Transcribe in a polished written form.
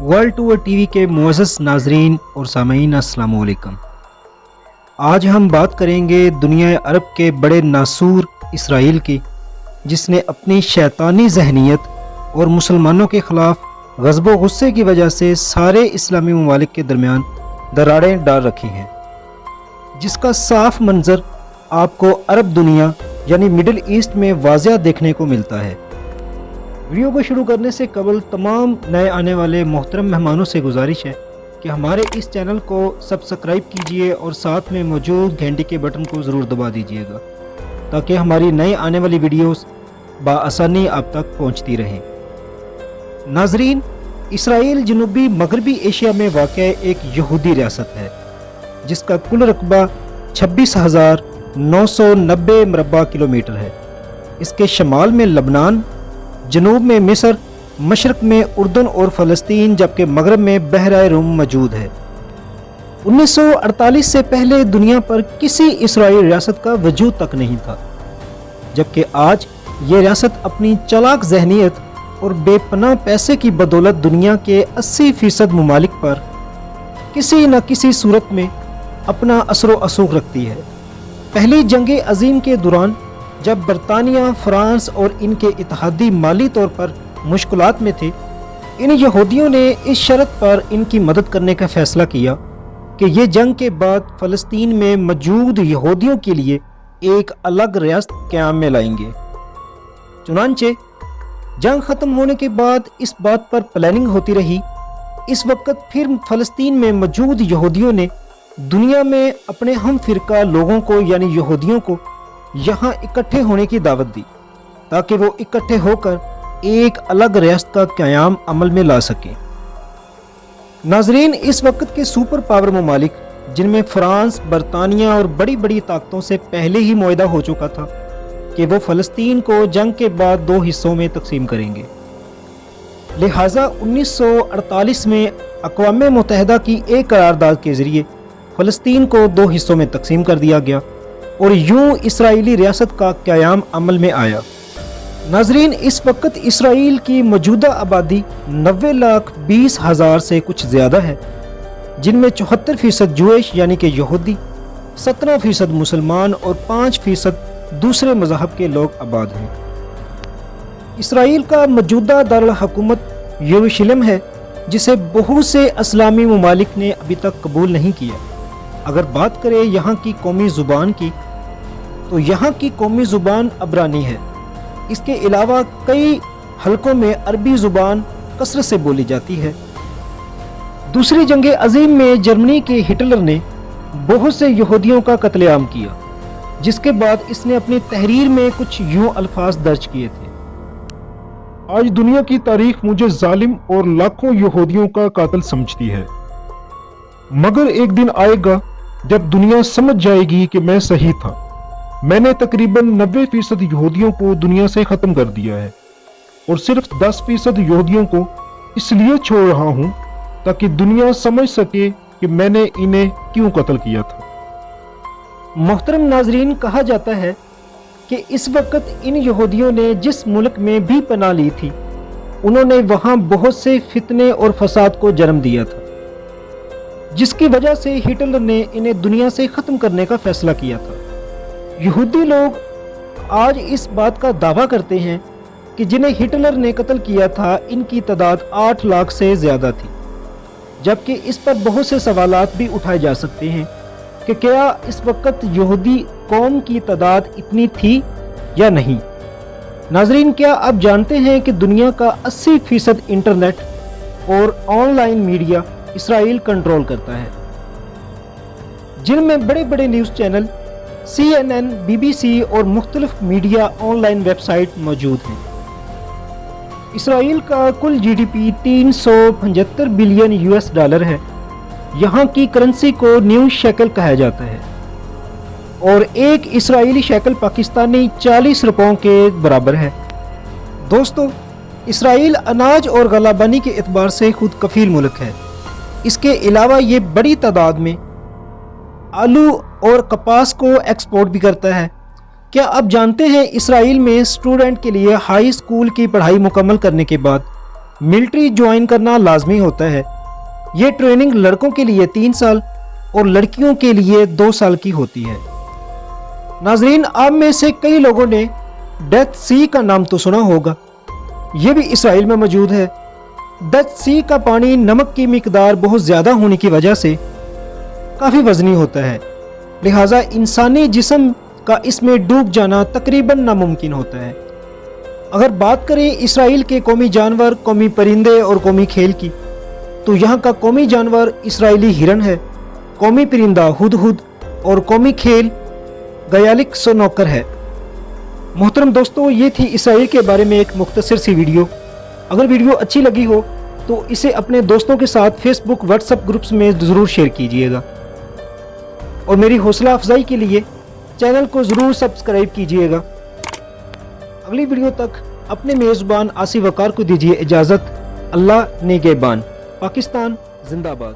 World tour T V کے معزز ناظرین اور سامعین السلام علیکم۔ آج ہم بات کریں گے دنیا عرب کے بڑے ناسور اسرائیل کی، جس نے اپنی شیطانی ذہنیت اور مسلمانوں کے خلاف غضب و غصے کی وجہ سے سارے اسلامی ممالک کے درمیان دراڑیں ڈال رکھی ہیں، جس کا صاف منظر آپ کو عرب دنیا یعنی مڈل ایسٹ میں واضح دیکھنے کو ملتا ہے۔ ویڈیو کو شروع کرنے سے قبل تمام نئے آنے والے محترم مہمانوں سے گزارش ہے کہ ہمارے اس چینل کو سبسکرائب کیجئے اور ساتھ میں موجود گھنٹی کے بٹن کو ضرور دبا دیجئے گا تاکہ ہماری نئی آنے والی ویڈیوز بآسانی آپ تک پہنچتی رہیں۔ ناظرین، اسرائیل جنوبی مغربی ایشیا میں واقع ایک یہودی ریاست ہے جس کا کل رقبہ 26,990 مربع کلومیٹر ہے۔ اس کے شمال میں لبنان، جنوب میں مصر، مشرق میں اردن اور فلسطین، جبکہ مغرب میں بحیرہ روم موجود ہے۔ 1948 سے پہلے دنیا پر کسی اسرائیلی ریاست کا وجود تک نہیں تھا، جبکہ آج یہ ریاست اپنی چالاک ذہنیت اور بے پناہ پیسے کی بدولت دنیا کے 80% ممالک پر کسی نہ کسی صورت میں اپنا اثر و رسوخ رکھتی ہے۔ پہلی جنگ عظیم کے دوران جب برطانیہ، فرانس اور ان کے اتحادی مالی طور پر مشکلات میں تھے، ان یہودیوں نے اس شرط پر ان کی مدد کرنے کا فیصلہ کیا کہ یہ جنگ کے بعد فلسطین میں موجود یہودیوں کے لیے ایک الگ ریاست قیام میں لائیں گے۔ چنانچہ جنگ ختم ہونے کے بعد اس بات پر پلاننگ ہوتی رہی۔ اس وقت پھر فلسطین میں موجود یہودیوں نے دنیا میں اپنے ہم فرقہ لوگوں کو یعنی یہودیوں کو یہاں اکٹھے ہونے کی دعوت دی تاکہ وہ اکٹھے ہو کر ایک الگ ریاست کا قیام عمل میں لا سکیں۔ ناظرین، اس وقت کے سپر پاور ممالک جن میں فرانس، برطانیہ اور بڑی بڑی طاقتوں سے پہلے ہی معاہدہ ہو چکا تھا کہ وہ فلسطین کو جنگ کے بعد 2 حصوں میں تقسیم کریں گے، لہٰذا 1948 میں اقوام متحدہ کی ایک قرارداد کے ذریعے فلسطین کو 2 حصوں میں تقسیم کر دیا گیا اور یوں اسرائیلی ریاست کا قیام عمل میں آیا۔ ناظرین، اس وقت اسرائیل کی موجودہ آبادی 90,20,000 سے کچھ زیادہ ہے، جن میں 74% جویش یعنی کہ یہودی، 17% مسلمان اور 5% دوسرے مذہب کے لوگ آباد ہیں۔ اسرائیل کا موجودہ دارالحکومت یروشلم ہے، جسے بہت سے اسلامی ممالک نے ابھی تک قبول نہیں کیا۔ اگر بات کریں یہاں کی قومی زبان کی تو یہاں کی قومی زبان عبرانی ہے۔ اس کے علاوہ کئی حلقوں میں عربی زبان کثرت سے بولی جاتی ہے۔ دوسری جنگ عظیم میں جرمنی کے ہٹلر نے بہت سے یہودیوں کا قتل عام کیا، جس کے بعد اس نے اپنی تحریر میں کچھ یوں الفاظ درج کیے تھے: آج دنیا کی تاریخ مجھے ظالم اور لاکھوں یہودیوں کا قاتل سمجھتی ہے، مگر ایک دن آئے گا جب دنیا سمجھ جائے گی کہ میں صحیح تھا۔ میں نے تقریباً 90% یہودیوں کو دنیا سے ختم کر دیا ہے اور صرف 10% یہودیوں کو اس لیے چھوڑ رہا ہوں تاکہ دنیا سمجھ سکے کہ میں نے انہیں کیوں قتل کیا تھا۔ محترم ناظرین، کہا جاتا ہے کہ اس وقت ان یہودیوں نے جس ملک میں بھی پناہ لی تھی، انہوں نے وہاں بہت سے فتنے اور فساد کو جنم دیا تھا، جس کی وجہ سے ہٹلر نے انہیں دنیا سے ختم کرنے کا فیصلہ کیا تھا۔ یہودی لوگ آج اس بات کا دعویٰ کرتے ہیں کہ جنہیں ہٹلر نے قتل کیا تھا ان کی تعداد 8 لاکھ سے زیادہ تھی، جبکہ اس پر بہت سے سوالات بھی اٹھائے جا سکتے ہیں کہ کیا اس وقت یہودی قوم کی تعداد اتنی تھی یا نہیں۔ ناظرین، کیا آپ جانتے ہیں کہ دنیا کا 80% انٹرنیٹ اور on line media Israel control کرتا ہے، جن میں بڑے بڑے نیوز چینل، CNN، BBC اور مختلف media online website موجود ہیں۔ اسرائیل کا کل GDP 375 بلین $، ہے۔ یہاں کی کرنسی کو نیو شیکل کہا جاتا ہے اور ایک اسرائیلی شیکل پاکستانی 40 روپوں کے برابر ہے۔ دوستو، اسرائیل اناج اور غلہ بانی کے اعتبار سے خود کفیل ملک ہے۔ اس کے علاوہ یہ بڑی تعداد میں آلو اور کپاس کو ایکسپورٹ بھی کرتا ہے۔ کیا آپ جانتے ہیں اسرائیل میں اسٹوڈنٹ کے لیے ہائی اسکول کی پڑھائی مکمل کرنے کے بعد ملٹری جوائن کرنا لازمی ہوتا ہے۔ یہ ٹریننگ لڑکوں کے لیے 3 سال اور لڑکیوں کے لیے 2 سال کی ہوتی ہے۔ ناظرین، آپ میں سے کئی لوگوں نے ڈیتھ سی کا نام تو سنا ہوگا، یہ بھی اسرائیل میں موجود ہے۔ ڈیتھ سی کا پانی نمک کی مقدار بہت زیادہ ہونے کی وجہ سے کافی وزنی ہوتا ہے، لہٰذا انسانی جسم کا اس میں ڈوب جانا تقریباً ناممکن ہوتا ہے۔ اگر بات کریں اسرائیل کے قومی جانور، قومی پرندے اور قومی کھیل کی، تو یہاں کا قومی جانور اسرائیلی ہرن ہے، قومی پرندہ ہدہد اور قومی کھیل گیالک سنوکر ہے۔ محترم دوستو، یہ تھی اسرائیل کے بارے میں ایک مختصر سی ویڈیو۔ اگر ویڈیو اچھی لگی ہو تو اسے اپنے دوستوں کے ساتھ فیس بک، واٹس ایپ گروپس میں ضرور شیئر کیجیے گا، اور میری حوصلہ افزائی کے لیے چینل کو ضرور سبسکرائب کیجیے گا۔ اگلی ویڈیو تک اپنے میزبان آصف وقار کو دیجیے اجازت۔ اللہ نگہبان۔ پاکستان زندہ باد۔